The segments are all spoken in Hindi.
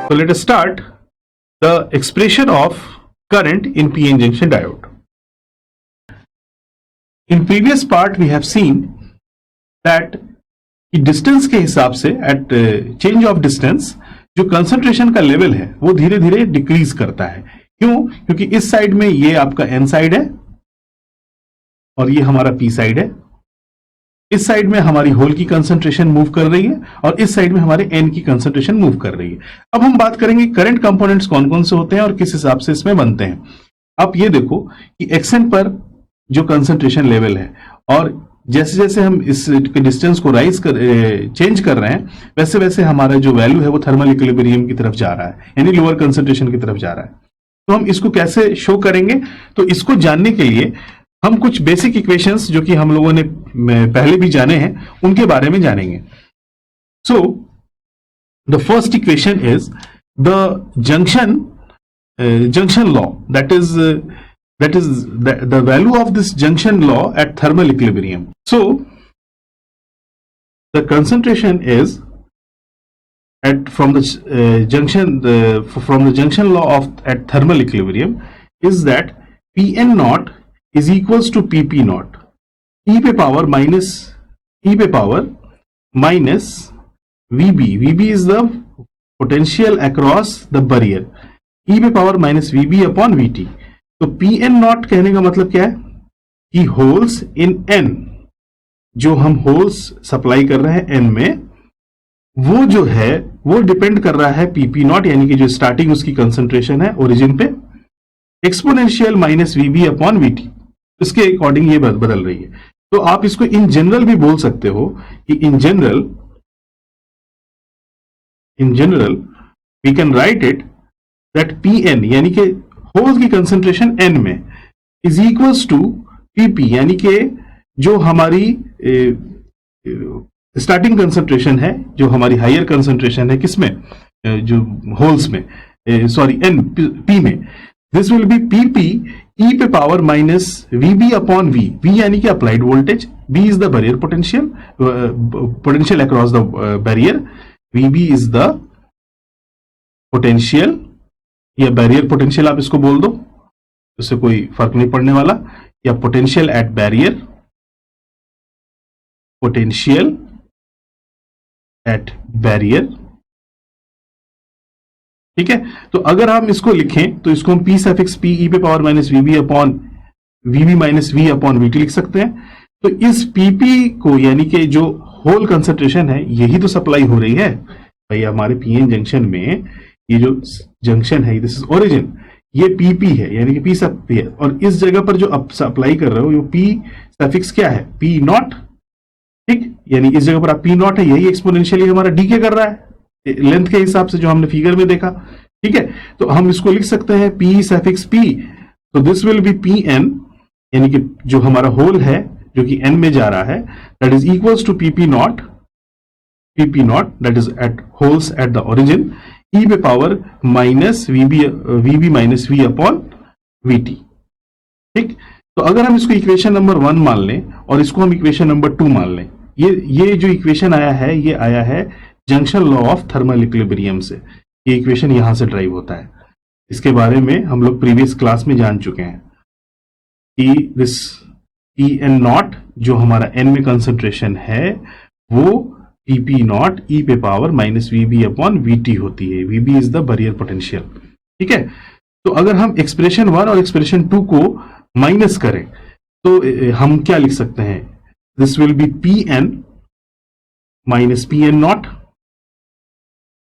So let us start the expression of current in PN junction diode. In previous part we have seen that distance के हिसाब से एट चेंज ऑफ डिस्टेंस जो कंसंट्रेशन का लेवल है वो धीरे धीरे डिक्रीज करता है। क्यों? क्योंकि इस साइड में ये आपका एन साइड है और ये हमारा पी साइड है। इस साइड में हमारी होल की कंसंट्रेशन मूव कर रही है और इस साइड में हमारे एन की कंसंट्रेशन मूव कर रही है। अब हम बात करेंगे करंट कंपोनेंट्स कौन कौन से होते हैं और किस हिसाब से इसमें बनते हैं। आप ये देखो कि एक्सएन पर जो कंसंट्रेशन लेवल है और जैसे जैसे हम इस डिस्टेंस को चेंज कर रहे हैं वैसे वैसे हमारा जो वैल्यू है वो थर्मल इक्विलिब्रियम की तरफ जा रहा है, यानी लोअर कंसंट्रेशन की तरफ जा रहा है। तो हम इसको कैसे शो करेंगे? तो इसको जानने के लिए हम कुछ बेसिक इक्वेशंस जो कि हम लोगों ने पहले भी जाने हैं उनके बारे में जानेंगे। So the first equation is the junction law, that is the value of this junction law at thermal equilibrium. So the concentration is from the junction law of at thermal equilibrium is that Pn naught is equals to Pp naught e पे power minus Vb. Vb is the potential across the barrier, e पे power minus Vb upon Vt. तो Pn नॉट कहने का मतलब क्या है कि होल्स इन n, जो हम होल्स सप्लाई कर रहे हैं n में, वो जो है वो डिपेंड कर रहा है Pp नॉट, यानी कि जो स्टार्टिंग उसकी कंसंट्रेशन है ओरिजिन पे, exponential minus Vb upon Vt, इसके अकॉर्डिंग ये बदल रही है। तो आप इसको इन जनरल भी बोल सकते हो कि in general we can write it that Pn यानी कि होल्स की कंसंट्रेशन n में इज इक्वल्स टू Pp, यानी कि जो हमारी स्टार्टिंग कंसंट्रेशन है, जो हमारी हायर कंसंट्रेशन है किसमें, जो होल्स में, सॉरी n p में, this will B Pp e पे power minus Vb upon V। V यानी कि applied voltage, B is the barrier potential across the barrier, Vb is the potential या बैरियर पोटेंशियल, आप इसको बोल दो, इससे कोई फर्क नहीं पड़ने वाला, या potential at barrier, potential at barrier. ठीक है, तो अगर हम इसको लिखें तो इसको हम P सफिक्स P e पे power minus Vb upon Vb minus V upon Vt लिख सकते हैं। तो इस Pp को, यानी कि जो होल कंसंट्रेशन है, यही तो सप्लाई हो रही है भाई हमारे पीएन जंक्शन में। ये जो जंक्शन है, दिस इज ओरिजिन, ये Pp है, यानी कि P सब P है, और इस जगह पर जो आप सप्लाई कर रहे हो ये P सफिक्स क्या है, P नॉट। ठीक, यानी इस जगह पर आप P नॉट है, यही एक्सपोनेंशियली हमारा डीके कर रहा है लेंथ के हिसाब से, जो हमने फिगर में देखा। ठीक है, तो हम इसको लिख सकते हैं P सफिक्स P, तो दिस विल बी Pn, यानी कि जो हमारा होल है जो कि n में जा रहा है, that is equals to Pp not that is at holes at the origin, e पे power minus Vb minus V upon Vt। ठीक, तो अगर हम इसको इक्वेशन नंबर 1 मान लें और इसको हम इक्वेशन नंबर 2 मान लें, ये जो इक्वेशन आया है ये आया है junction law of thermal equilibrium से। ये इक्वेशन यहां से ड्राइव होता है, इसके बारे में हम लोग प्रीवियस क्लास में जान चुके हैं कि दिस Pn नॉट जो हमारा n में कंसंट्रेशन है वो Pp नॉट e पे power minus Vb upon Vt होती है। Vb is the barrier potential. ठीक है, तो अगर हम एक्सप्रेशन 1 और एक्सप्रेशन 2 को माइनस करें तो हम क्या लिख सकते हैं, this will be Pn minus Pn not.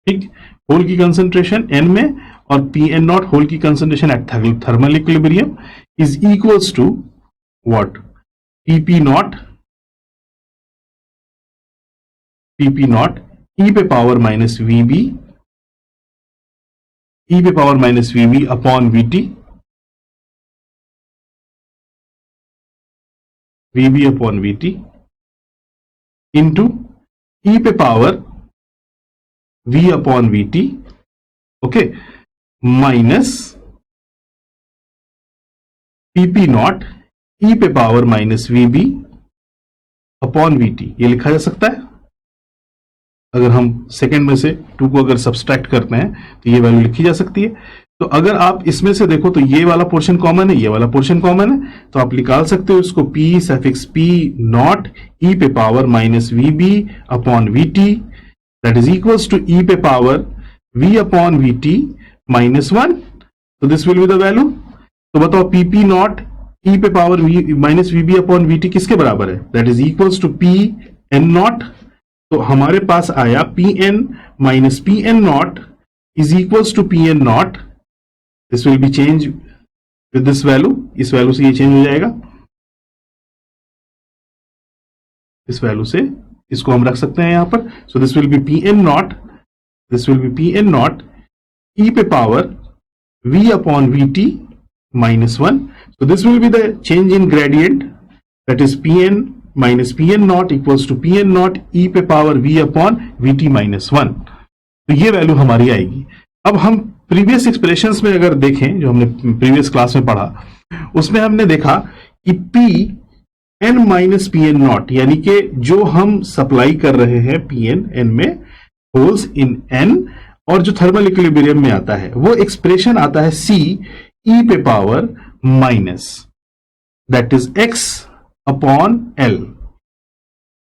ठीक, होल की कंसंट्रेशन n में और Pn नॉट होल की concentration at thermal equilibrium is equals to what, Pp not e पे power minus Vb upon Vt, Vb upon Vt into e पे power V upon Vt, okay, minus Pp not e पे power minus Vb upon Vt। ये लिखा जा सकता है। अगर हम सेकेंड में से 2 को अगर सब्सट्रैक्ट करते हैं तो ये वैल्यू लिखी जा सकती है। तो अगर आप इसमें से देखो तो ये वाला पोर्शन कॉमन है, ये वाला पोर्शन कॉमन है, तो आप निकाल सकते हो इसको p suffix p not e पे power minus V B upon V T that is equals to e पे power v upon V T minus 1। तो this will be the value. तो बताओ पी पी नॉट e पे power v minus V B upon V T किसके बराबर है? That is equals to p n not. तो हमारे पास आया P N minus P N not is equals to P N not. This will be change with this value, इस वैल्यू से ये चेंज हो जाएगा, इस वैल्यू से इसको हम रख सकते हैं यहां पर। So this will be P N not, this will be P N naught E पे power v upon V T minus 1. So this will be the change in gradient, that is Pn minus Pn naught equals to Pn naught e पे power v upon Vt minus 1. तो ये वैल्यू हमारी आएगी। अब हम प्रीवियस एक्सप्रेशंस में अगर देखें, जो हमने प्रीवियस क्लास में पढ़ा, उसमें हमने देखा कि Pn माइनस Pn नॉट, यानी कि जो हम सप्लाई कर रहे हैं Pn n में होल्स इन n, और जो थर्मल इक्विलिब्रियम में आता है वो एक्सप्रेशन आता है C e पे power minus that is x upon L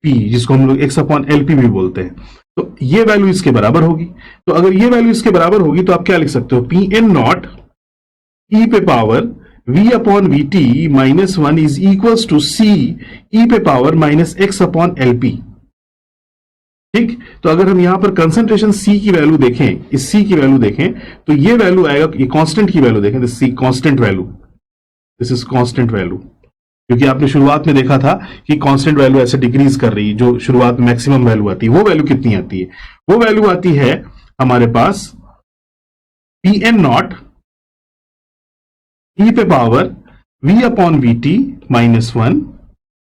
p, जिसको हम लोग x अपॉन एल पी भी बोलते हैं। तो ये वैल्यू इसके बराबर होगी। तो अगर ये वैल्यू इसके बराबर होगी तो आप क्या लिख सकते हो? पी एन नॉट ई पे power v upon V T minus 1 is equals to C E पे power minus X upon L P. ठीक, तो अगर हम यहां पर कंसंट्रेशन C की वैल्यू देखें, इस C की वैल्यू देखें, तो ये वैल्यू आएगा, ये कांस्टेंट की वैल्यू देखें, this C constant value, this is constant value, क्योंकि आपने शुरुआत में देखा था कि कांस्टेंट वैल्यू ऐसे डिक्रीज कर रही है, जो शुरुआत में मैक्सिमम वैल्यू आती है, वो वैल्यू कितनी आती है? वो वैल्यू आती है हमारे पास पी एन नॉट ई पे power v upon V T minus 1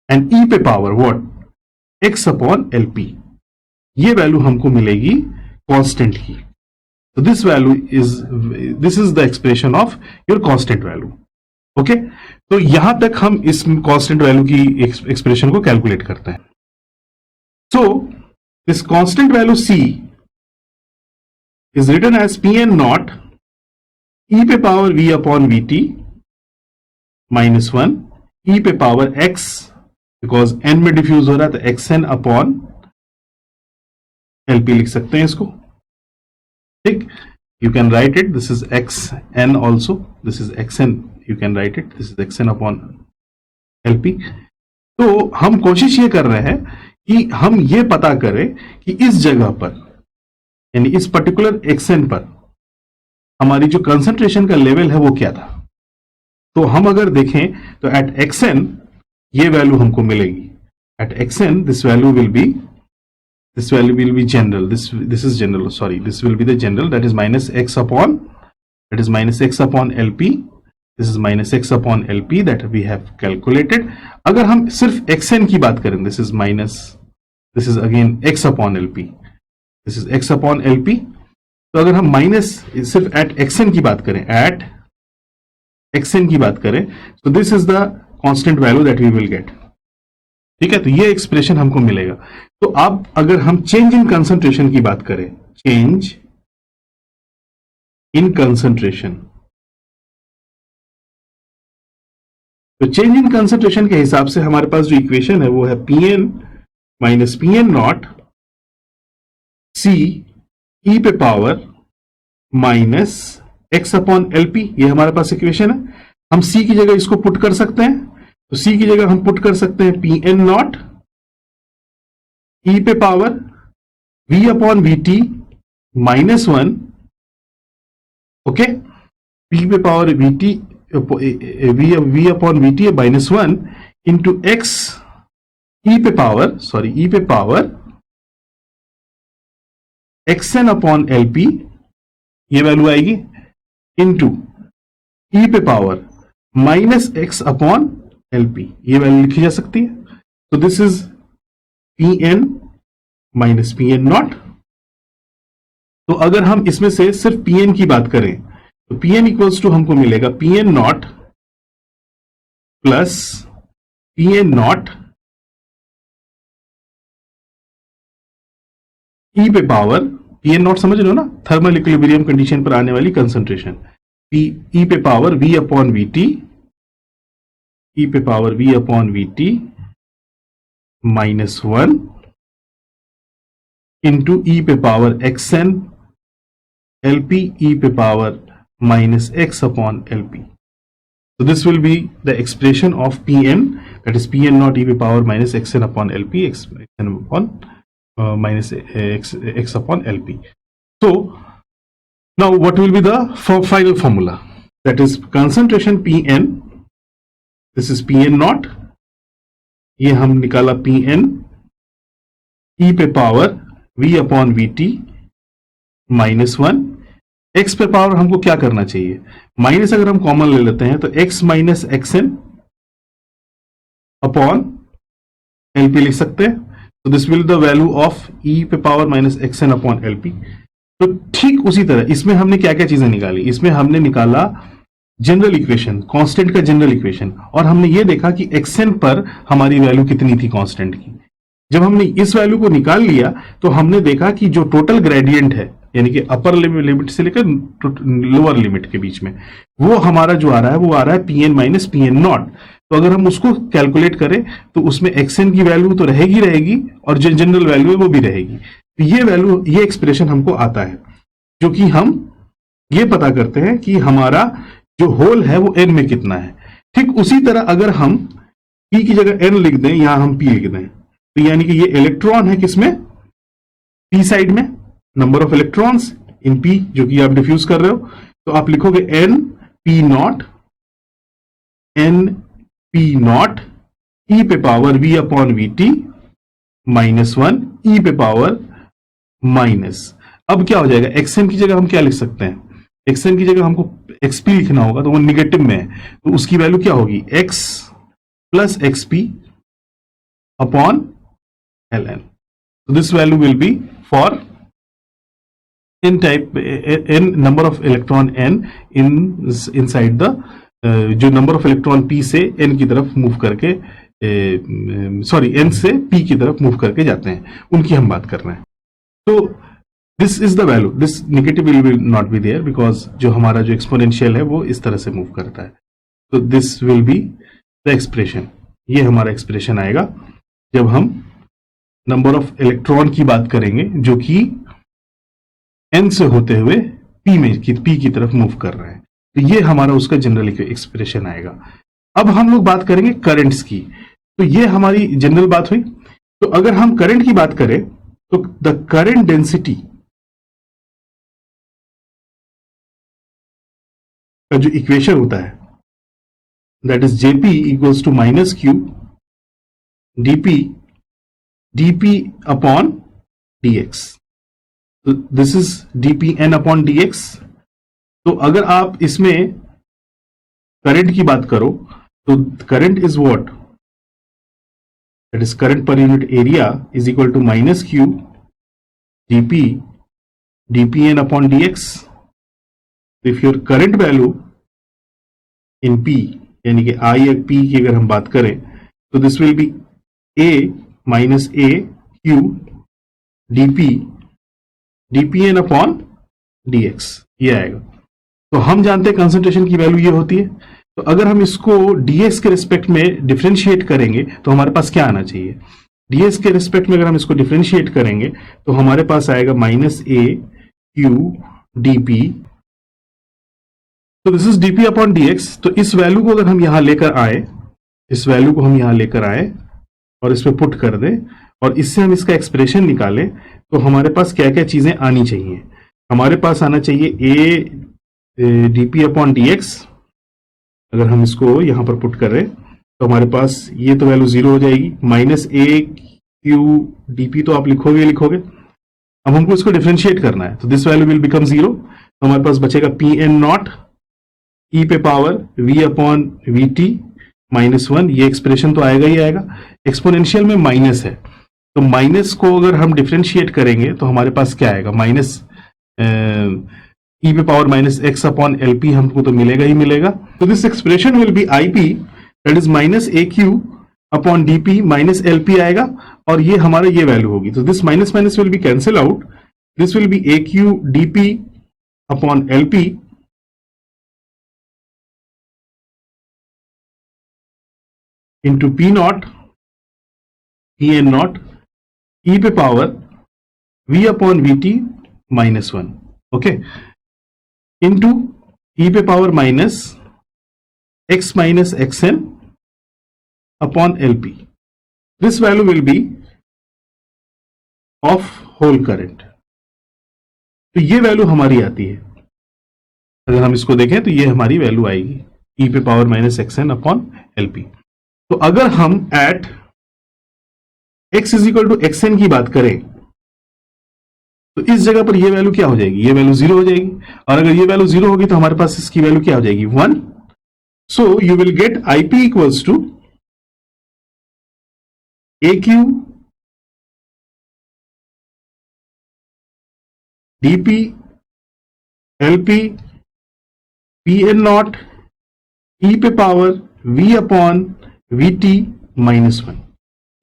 and E पे power what? x upon L P. ये वैल्यू हमको मिलेगी कांस्टेंट की। तो this value is, this is the expression of your constant value. Okay, तो यहां तक हम इस कांस्टेंट वैल्यू की एक्सप्रेशन को कैलकुलेट करते हैं। So this constant value C is written as P N naught E पे power v upon V T minus 1 ई पे पावर x, बिकॉज n में डिफ्यूज हो रहा है तो एक्स एन अपॉन LP लिख सकते हैं इसको। ठीक, you can write it, this is X N also, this is X N, you can write it, this is X N upon LP। तो हम कोशिश ये कर रहे हैं कि हम ये पता करें कि इस जगह पर, यानी इस पर्टिकुलर एक्सएन पर हमारी जो कंसंट्रेशन का लेवल है वो क्या था। तो हम अगर देखें तो एट एक्सएन ये वैल्यू हमको मिलेगी। At XN this value will be, this value will be general, this is general, sorry, this will be the general, that is minus x upon, that is minus x upon LP, this is minus x upon LP that we have calculated। अगर हम सिर्फ xn की बात करें, this is minus, this is again x upon LP, this is x upon LP। तो अगर हम माइनस सिर्फ एट xn की बात करें, एट xn की बात करें, तो this is the constant value that we will get. ठीक है, तो ये एक्सप्रेशन हमको मिलेगा। तो अब अगर हम चेंज इन कंसंट्रेशन की बात करें, चेंज इन कंसंट्रेशन, तो चेंज इन कंसंट्रेशन के हिसाब से हमारे पास जो इक्वेशन है वो है Pn minus Pn not C ई पे पावर माइनस x अपॉन LP, ये हमारे पास इक्वेशन है। हम C की जगह इसको पुट कर सकते हैं, तो C की जगह हम पुट कर सकते हैं Pn नॉट ई पे power v upon V T minus 1, okay, p पे power we T v upon V T minus 1 into x ई पे पावर, सॉरी ई पे पावर xn अपॉन LP, ये वैल्यू आएगी, इंटू ई पे पावर माइनस x अपॉन LP, ये वैल्यू लिखी जा सकती है। तो this is Pn minus Pn not. तो अगर हम इसमें से सिर्फ Pn की बात करें तो Pn इक्वल्स टू हमको मिलेगा Pn naught plus Pn naught E पे पावर पी एन नॉट समझ रहे हो ना, थर्मल इक्विलिब्रियम कंडीशन पर आने वाली कंसंट्रेशन, पी ई पे power V upon V T, E पे power V upon V T -1 into E पे power X N L P E पे power -x upon LP. So this will be the expression of Pn, that is Pn naught e to the power minus xn upon Lp, xn upon minus x upon Lp. So now what will be the final formula? That is concentration Pn, this is Pn naught, ये हम निकाला Pn e पे power v upon Vt -1, x पे पावर हमको क्या करना चाहिए, माइनस अगर हम कॉमन ले लेते हैं तो x minus XN upon LP लिख सकते हैं. तो this will the value of e पे power minus XN upon LP. तो ठीक उसी तरह इसमें हमने क्या क्या चीजें निकाली, इसमें हमने निकाला जनरल इक्वेशन, कांस्टेंट का जनरल इक्वेशन, और हमने ये देखा कि एक्सएन पर हमारी वैल्यू कितनी थी कांस्टेंट की. जब हमने इस वैल्यू को निकाल लिया तो हमने देखा कि जो टोटल ग्रेडियंट है, यानी कि अपर लिमिट से लेकर लोअर लिमिट के बीच में, वो हमारा जो आ रहा है वो आ रहा है Pn माइनस Pn नॉट. तो अगर हम उसको कैलकुलेट करें तो उसमें xn की वैल्यू तो रहेगी और जो जनरल वैल्यू है वो भी रहेगी. तो ये वैल्यू, ये एक्सप्रेशन हमको आता है, जो कि हम ये पता करते हैं कि हमारा जो होल है वो n में कितना है. ठीक उसी तरह अगर हम p की जगह n लिख दें, यहां हम p लिख दें, तो यानी कि ये इलेक्ट्रॉन है किसमें, p साइड में, number of electrons in p, जो कि आप डिफ्यूज कर रहे हो, तो आप लिखोगे n p नॉट e पे power v upon V T -1 e पे पावर माइनस. अब क्या हो जाएगा, xn की जगह हम क्या लिख सकते हैं, xn की जगह हमको xp लिखना होगा, तो वो निगेटिव में है, तो उसकी वैल्यू क्या होगी, x plus xp upon ln. So this value will be for n type, n number of electron n inside the जो नंबर ऑफ इलेक्ट्रॉन p से n की तरफ मूव करके, सॉरी n से p की तरफ मूव करके जाते हैं, उनकी हम बात कर रहे हैं. तो this is the value, this negative will not be there because जो हमारा जो एक्सपोनेंशियल है वो इस तरह से मूव करता है. तो this will be the expression, ये हमारा एक्सप्रेशन आएगा जब हम नंबर ऑफ इलेक्ट्रॉन की बात करेंगे जो कि n से होते हुए p की तरफ मूव कर रहे हैं. तो ये हमारा उसका जनरल एक्सप्रेशन आएगा. अब हम लोग बात करेंगे करंट्स की. तो ये हमारी जनरल बात हुई. तो अगर हम करंट की बात करें तो द करंट डेंसिटी का जो इक्वेशन होता है, that is JP equals to minus Q dp upon dx. तो दिस इज dpn upon dx. तो अगर आप इसमें करंट की बात करो तो current is what, that is current per unit area is equal to minus Q dpn upon dx. If your current value in p, यानी कि i या p की अगर हम बात करें तो this will B a minus A Q dpn upon dx, ये आएगा. तो हम जानते हैं कंसंट्रेशन की वैल्यू ये होती है. तो अगर हम इसको ds के रिस्पेक्ट में डिफरेंशिएट करेंगे तो हमारे पास क्या आना चाहिए, ds के रिस्पेक्ट में अगर हम इसको डिफरेंशिएट करेंगे तो हमारे पास आएगा माइनस ए क्यू dp. तो this is dp upon dx. तो इस वैल्यू को अगर हम यहां लेकर आए, इस वैल्यू को हम यहां लेकर आए और इसमें पुट कर दें और इससे हम इसका एक्सप्रेशन निकालें, तो हमारे पास क्या क्या चीजें आनी चाहिए. हमारे पास आना चाहिए a dp अपॉन dx. अगर हम इसको यहां पर पुट करें तो हमारे पास ये तो वैल्यू 0 हो जाएगी, माइनस ए क्यू dp तो आप लिखोगे. अब हमको इसको डिफरेंशिएट करना है, तो दिस वैल्यू विल बिकम 0. तो हमारे पास बचेगा Pn नॉट e पे power v upon V T -1. ये एक्सप्रेशन तो आएगा ही आएगा. एक्सपोनेंशियल में माइनस है, तो माइनस को अगर हम डिफरेंशिएट करेंगे तो हमारे पास क्या आएगा, माइनस e पे पावर माइनस x अपॉन LP हमको तो मिलेगा ही मिलेगा. तो this expression will be IP, that is minus A Q upon DP minus LP आएगा. और ये हमारा ये वैल्यू होगी, तो this minus minus will be cancel out, this will be A Q D P upon L P into P naught P N naught E पे power v upon V T minus one, okay, into E पे power minus x minus xn upon LP. This value will be of whole current. तो ये वैल्यू हमारी आती है, अगर हम इसको देखें तो ये हमारी वैल्यू आएगी e पे power minus XN upon LP. तो अगर हम at x is equal to XN की बात करें तो इस जगह पर ये वैल्यू क्या हो जाएगी, ये वैल्यू जीरो हो जाएगी, और अगर ये वैल्यू जीरो होगी तो हमारे पास इसकी वैल्यू क्या हो जाएगी, 1. So you will get IP equals to AQ DP LP PN naught E पे power V upon VT minus 1.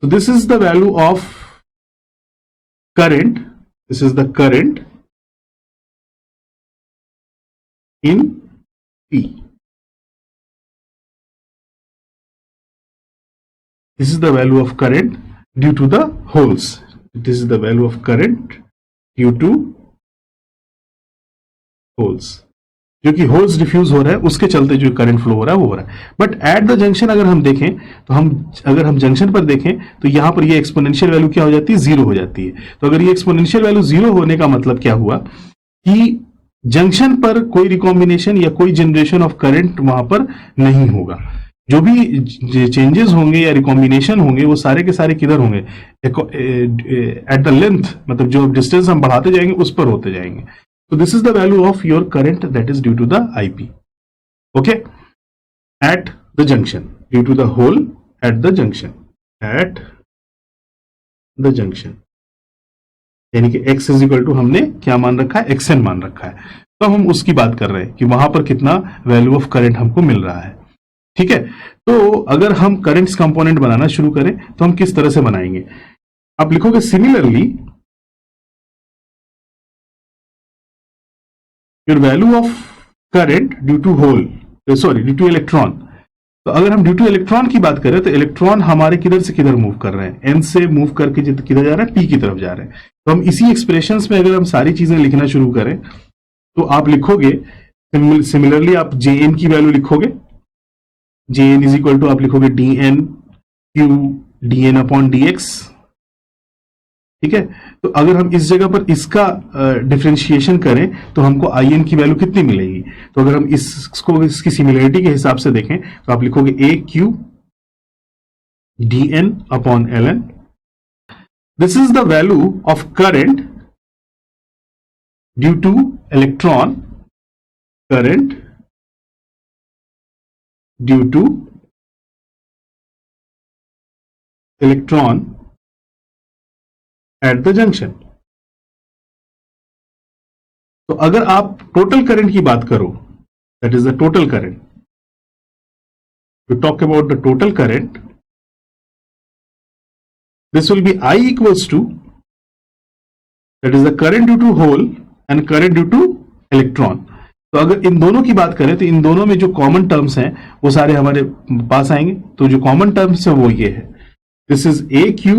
So this is the value of current. This is the current in P. This is the value of current due to the holes. This is the value of current due to holes. जो कि होल्स डिफ्यूज हो रहा है उसके चलते जो करंट फ्लो हो रहा है वो हो रहा है. बट एट द जंक्शन अगर हम देखें तो अगर हम जंक्शन पर देखें तो यहां पर ये एक्सपोनेंशियल वैल्यू क्या हो जाती है, जीरो हो जाती है. तो अगर ये एक्सपोनेंशियल वैल्यू जीरो होने का मतलब क्या हुआ कि जंक्शन पर कोई रिकॉम्बिनेशन या कोई जनरेशन ऑफ करंट वहां पर नहीं होगा. जो भी चेंजेस होंगे या रिकॉम्बिनेशन होंगे वो सारे के सारे किधर होंगे, एट द लेंथ, मतलब जो डिस्टेंस हम बढ़ाते जाएंगे उस पर होते जाएंगे. तो this is the value of your current that is due to the IP, okay, at the junction, due to the hole at the junction, at the junction, यानी कि x इज इक्वल टू हमने क्या मान रखा है, xn मान रखा है. तो हम उसकी बात कर रहे हैं कि वहां पर कितना वैल्यू ऑफ करंट हमको मिल रहा है. ठीक है, तो अगर हम करंट्स कंपोनेंट बनाना शुरू करें तो हम किस तरह से बनाएंगे, आप लिखोगे similarly your value of current due to hole, sorry due to electron. तो अगर हम ड्यू टू इलेक्ट्रॉन की बात करें तो इलेक्ट्रॉन हमारे किधर से किधर मूव कर रहे हैं, एन से मूव करके किधर जा रहे हैं, पी की तरफ जा रहे हैं. तो हम इसी एक्सप्रेशंस में अगर हम सारी चीजें लिखना शुरू करें तो आप लिखोगे सिमिलरली, आप जे एन की वैल्यू लिखोगे, J N is equal to आप लिखोगे D N Q D N upon D X. ठीक है, तो अगर हम इस जगह पर इसका डिफरेंशिएशन करें तो हमको आई एन की वैल्यू कितनी मिलेगी. तो अगर हम इसको इसकी सिमिलरिटी के हिसाब से देखें तो आप लिखोगे A Q D N upon L N. This is the value of current due to electron, current due to electron at the junction. तो अगर आप टोटल करंट की बात करो, that is the total current, you talk about the total current, this will be I equals to, that is the current due to hole and current due to electron. तो अगर इन दोनों की बात करें तो इन दोनों में जो कॉमन टर्म्स हैं वो सारे हमारे पास आएंगे. तो जो कॉमन टर्म्स है वो ये है, this is A Q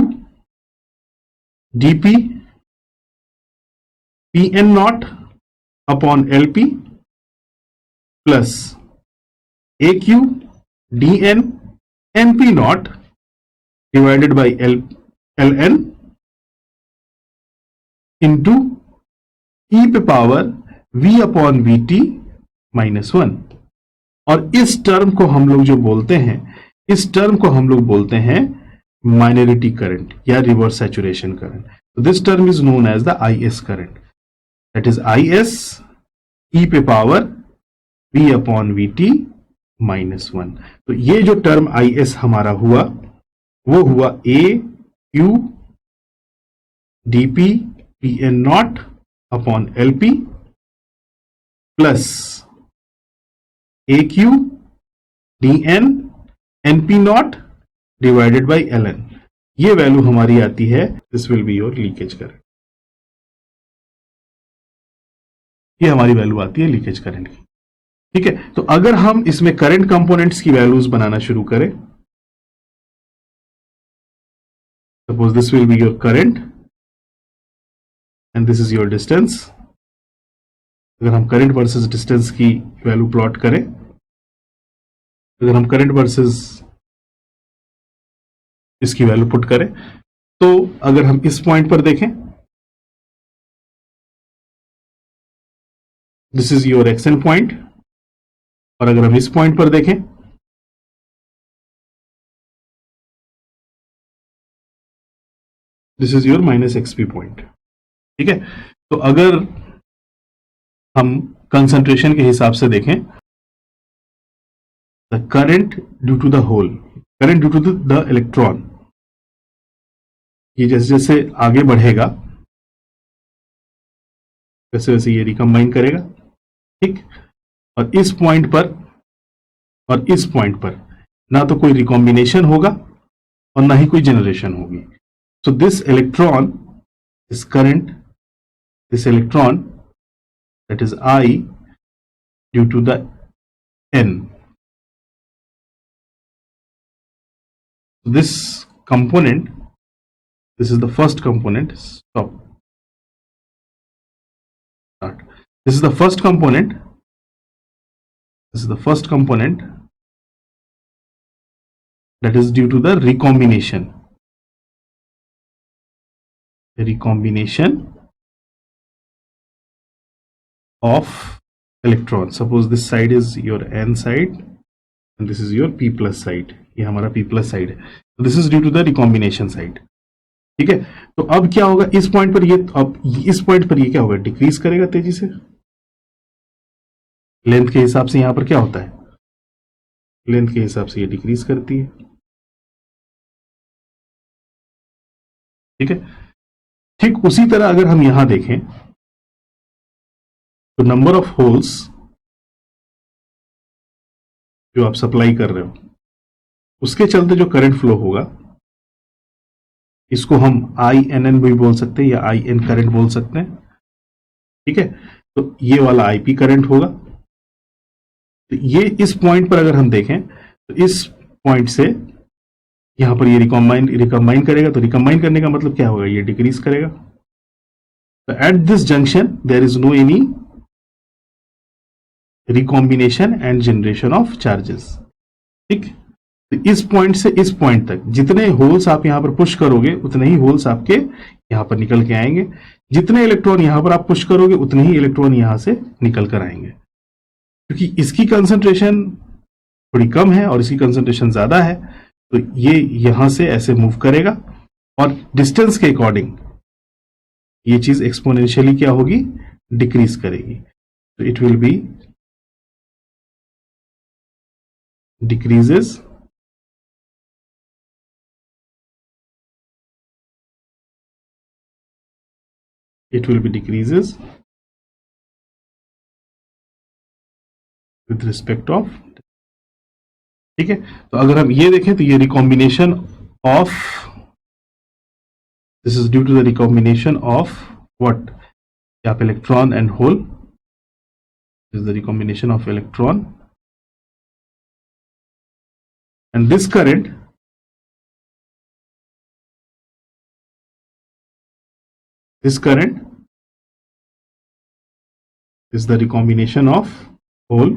DP P N naught upon L P plus A Q D N N P not divided by L N into E पे power v upon V T minus 1. और इस टर्म को हम लोग जो बोलते हैं, इस टर्म को हम लोग बोलते हैं माइनॉरिटी करंट या रिवर्स सैचुरेशन करंट. तो this term is known as the IS current, that is IS e पे power v upon V T minus 1. तो ये जो टर्म IS हमारा हुआ वो हुआ a q dp pn not upon LP plus A Q D N N P not divided by L N. ये वैल्यू हमारी आती है, this will be your leakage current. ये हमारी वैल्यू आती है लीकेज करंट की। ठीक है, तो अगर हम इसमें करंट कंपोनेंट्स की वैल्यूज बनाना शुरू करें, suppose this will be your current and this is your distance. अगर हम करंट वर्सेस डिस्टेंस की वैल्यू प्लॉट करें, अगर हम करंट वर्सेस इसकी वैल्यू पुट करें, तो अगर हम इस पॉइंट पर देखें, this is your xn point, और अगर हम इस पॉइंट पर देखें, this is your minus XP point. ठीक है, तो अगर हम कंसंट्रेशन के हिसाब से देखें, the current due to the hole, current due to the electron, ये जैसे जैसे आगे बढ़ेगा वैसे वैसे ये रिकम्बाइन करेगा। ठीक, और इस पॉइंट पर और इस पॉइंट पर ना तो कोई रिकॉम्बिनेशन होगा और ना ही कोई जनरेशन होगी। So this electron, this current, this electron, that is I due to the N. This component, this is the first component, stop, start. This is the first component, this is the first component that is due to the recombination. The recombination of electrons. Suppose this side is your N side and this is your P plus side. ये हमारा P plus side है. So this is due to the recombination side. ठीक है, तो अब क्या होगा इस पॉइंट पर, ये अब इस पॉइंट पर ये क्या होगा, डिक्रीज करेगा तेजी से। लेंथ के हिसाब से यहां पर क्या होता है, लेंथ के हिसाब से ये डिक्रीज करती है। ठीक है, ठीक उसी तरह अगर हम यहां देखें तो नंबर ऑफ होल्स जो आप सप्लाई कर रहे हो, उसके चलते जो करंट फ्लो होगा, इसको हम INN भी बोल सकते हैं या IN करंट बोल सकते हैं। ठीक है, तो ये वाला IP करंट होगा। तो ये इस पॉइंट पर अगर हम देखें तो इस पॉइंट से यहां पर ये रिकम्बाइन करेगा, तो रिकम्बाइन करने का मतलब क्या होगा, ये डिक्रीज करेगा। तो at this junction there is no any recombination and generation of charges. ठीक, तो इस पॉइंट से इस पॉइंट तक जितने होल्स आप यहां पर पुश करोगे उतने ही होल्स आपके यहां पर निकल के आएंगे, जितने इलेक्ट्रॉन यहां पर आप पुश करोगे उतने ही इलेक्ट्रॉन यहां से निकल कर आएंगे। क्योंकि इसकी कंसंट्रेशन थोड़ी कम है और इसकी कंसंट्रेशन ज्यादा है, तो ये यहां से ऐसे मूव करेगा और डिस्टेंस के अकॉर्डिंग ये चीज एक्सपोनेंशियली क्या होगी, डिक्रीज करेगी। तो it will B decreases it will be decreases with respect of। ठीक है, तो अगर हम ये देखें तो ये recombination of, this is due to the recombination of what, आप electron and hole, this is the recombination of electron and this current is the recombination of hole,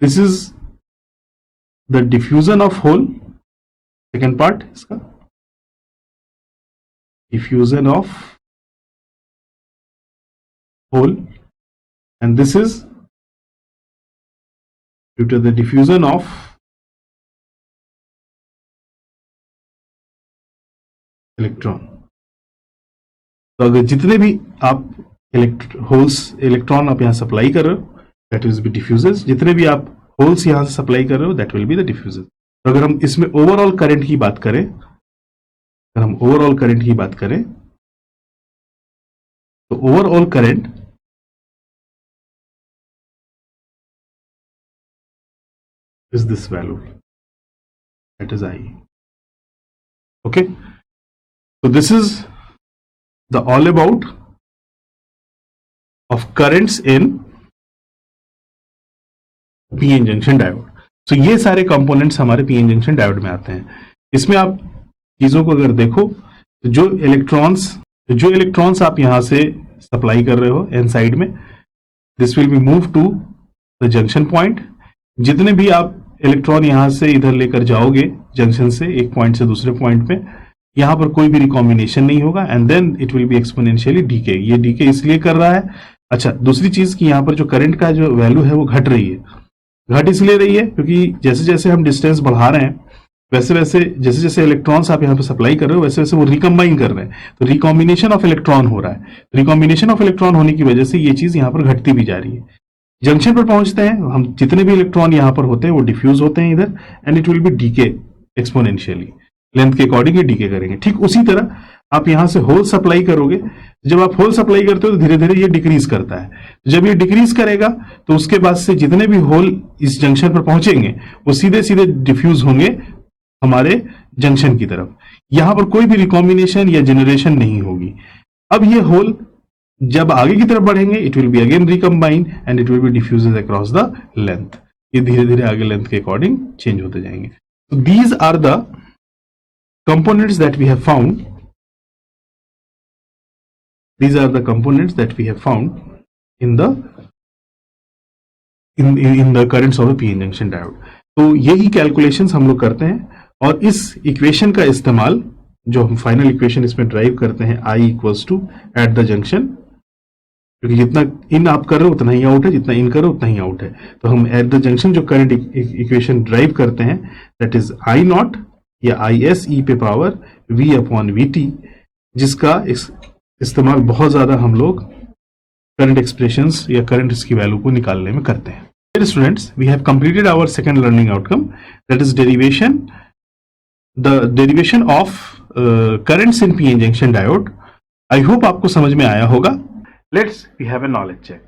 this is the diffusion of hole, second part iska diffusion of hole, and this is due to the diffusion of electron. तो अगर जितने भी आप इलेक्ट्रॉन आप यहां सप्लाई कर रहे हो, दैट विल बी डिफ्यूजेस। जितने भी आप होल्स यहां से सप्लाई कर रहे हो, that will be the diffuses. तो अगर हम इसमें ओवरऑल करंट की बात करें, अगर हम ओवरऑल करंट की बात करें तो overall current is this value, that is I. Okay, so this is the all about of currents in PN junction diode. So ये सारे कंपोनेंट्स हमारे पीएन जंक्शन डायोड में आते हैं. इसमें आप चीजों को अगर देखो तो जो इलेक्ट्रॉन्स आप यहां से सप्लाई कर रहे हो एन साइड में, this will be move to the junction point. जितने भी आप इलेक्ट्रॉन यहां से इधर लेकर जाओगे जंक्शन से एक पॉइंट से दूसरे पॉइंट पे, यहां पर कोई भी रिकॉम्बिनेशन नहीं होगा and then it will be exponentially decay. ये डीके इसलिए कर रहा है. अच्छा, दूसरी चीज कि यहां पर जो करंट का जो वैल्यू है वो घट रही है. घट इसलिए रही है क्योंकि जैसे जैसे हम डिस्टेंस बढ़ा रहे हैं वैसे वैसे जैसे जैसे इलेक्ट्रॉन्स आप यहाँ पे सप्लाई कर रहे हो वैसे वैसे वो रिकम्बाइन कर रहे हैं. तो रिकॉम्बिनेशन ऑफ इलेक्ट्रॉन हो रहा है. रिकॉम्बिनेशन ऑफ इलेक्ट्रॉन होने की वजह से ये चीज यहाँ पर घटती भी जा रही है. जंक्शन पर पहुंचते हैं हम, जितने भी इलेक्ट्रॉन यहाँ पर होते हैं वो डिफ्यूज होते हैं इधर and it will be decay exponentially. Length के अकॉर्डिंग ये डीके करेंगे. ठीक उसी तरह आप यहां से होल सप्लाई करोगे. जब आप होल सप्लाई करते हो तो धीरे धीरे ये डिक्रीज करता है. जब ये डिक्रीज करेगा तो उसके बाद से जितने भी होल इस जंक्शन पर पहुंचेंगे वो सीधे सीधे डिफ्यूज होंगे हमारे जंक्शन की तरफ. यहां पर कोई भी रिकॉम्बिनेशन या जनरेशन नहीं होगी. अब ये होल जब आगे की तरफ बढ़ेंगे it will be again recombine and it will B diffuses across the length. ये धीरे धीरे आगे लेंथ के अकॉर्डिंग चेंज होते जाएंगे. तो these are the components that we have found. These are the components that we have found in the currents of the PN junction diode. तो यही कैलकुलेशंस हम लोग करते हैं और इस इक्वेशन का इस्तेमाल जो हम फाइनल इक्वेशन इसमें ड्राइव करते हैं I equals to at the junction, क्योंकि जितना इन आप कर रहे हो उतना ही आउट है, जितना इन कर रहे हो उतना ही आउट है. तो हम एट द जंक्शन जो करंट इक्वेशन ड्राइव करते हैं दैट इज आई नॉट या IS e पे पावर V अपॉन VT, जिसका इस्तेमाल बहुत ज्यादा हम लोग करंट एक्सप्रेशंस या करंट की वैल्यू को निकालने में करते हैं. Dear students, we have completed our second learning outcome, that is the derivation of currents in PN junction diode. I hope आपको समझ में आया होगा. Let's we have a knowledge check.